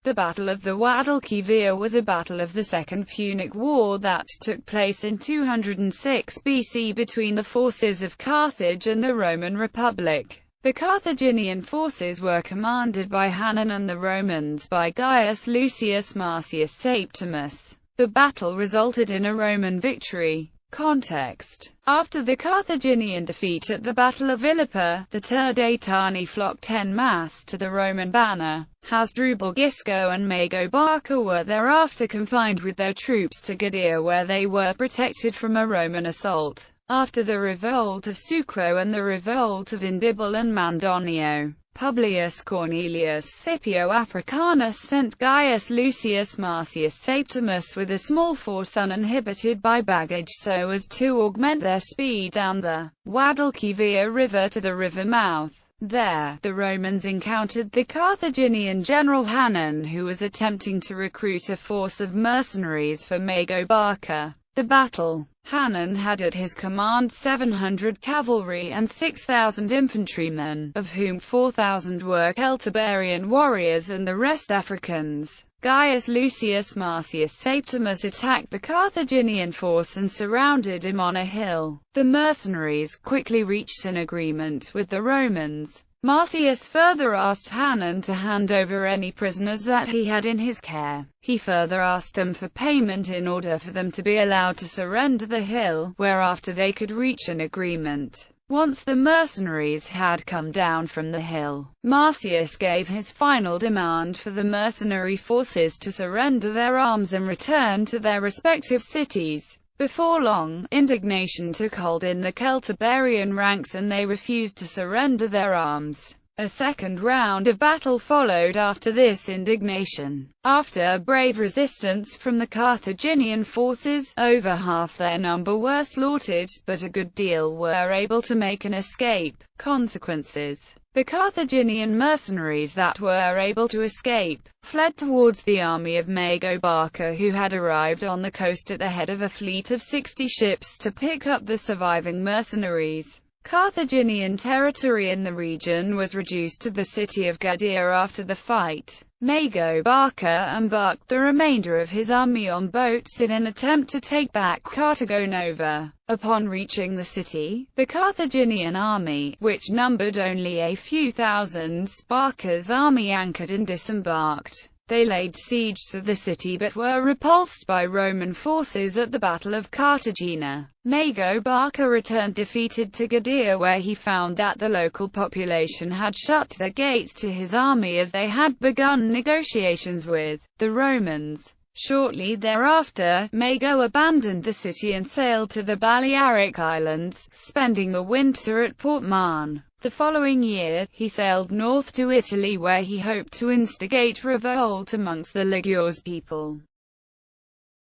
The Battle of the Guadalquivir was a battle of the Second Punic War that took place in 206 BC between the forces of Carthage and the Roman Republic. The Carthaginian forces were commanded by Hannon and the Romans by Gaius Lucius Marcius Septimus. The battle resulted in a Roman victory. Context: after the Carthaginian defeat at the Battle of Ilipa, the Turdetani flocked en masse to the Roman banner. Hasdrubal Gisco and Mago Barca were thereafter confined with their troops to Gadara, where they were protected from a Roman assault. After the revolt of Sucro and the revolt of Indibal and Mandonio, Publius Cornelius Scipio Africanus sent Gaius Lucius Marcius Septimus with a small force uninhibited by baggage so as to augment their speed down the Guadalquivir River to the river mouth. There, the Romans encountered the Carthaginian general Hannon, who was attempting to recruit a force of mercenaries for Mago Barca. The battle. Hannon had at his command 700 cavalry and 6,000 infantrymen, of whom 4,000 were Celtiberian warriors and the rest Africans. Gaius Lucius Marcius Septimus attacked the Carthaginian force and surrounded him on a hill. The mercenaries quickly reached an agreement with the Romans. Marcius further asked Hannon to hand over any prisoners that he had in his care. He further asked them for payment in order for them to be allowed to surrender the hill, whereafter they could reach an agreement. Once the mercenaries had come down from the hill, Marcius gave his final demand for the mercenary forces to surrender their arms and return to their respective cities. Before long, indignation took hold in the Celtiberian ranks and they refused to surrender their arms. A second round of battle followed after this indignation. After a brave resistance from the Carthaginian forces, over half their number were slaughtered, but a good deal were able to make an escape. Consequences: the Carthaginian mercenaries that were able to escape fled towards the army of Mago Barca, who had arrived on the coast at the head of a fleet of 60 ships to pick up the surviving mercenaries. Carthaginian territory in the region was reduced to the city of Gadara after the fight. Mago Barca embarked the remainder of his army on boats in an attempt to take back Cartago Nova. Upon reaching the city, the Carthaginian army, which numbered only a few thousands, Barca's army anchored and disembarked. They laid siege to the city but were repulsed by Roman forces at the Battle of Cartagena. Mago Barca returned defeated to Gadara, where he found that the local population had shut their gates to his army as they had begun negotiations with the Romans. Shortly thereafter, Mago abandoned the city and sailed to the Balearic Islands, spending the winter at Port Mahon. The following year, he sailed north to Italy, where he hoped to instigate revolt amongst the Ligures people.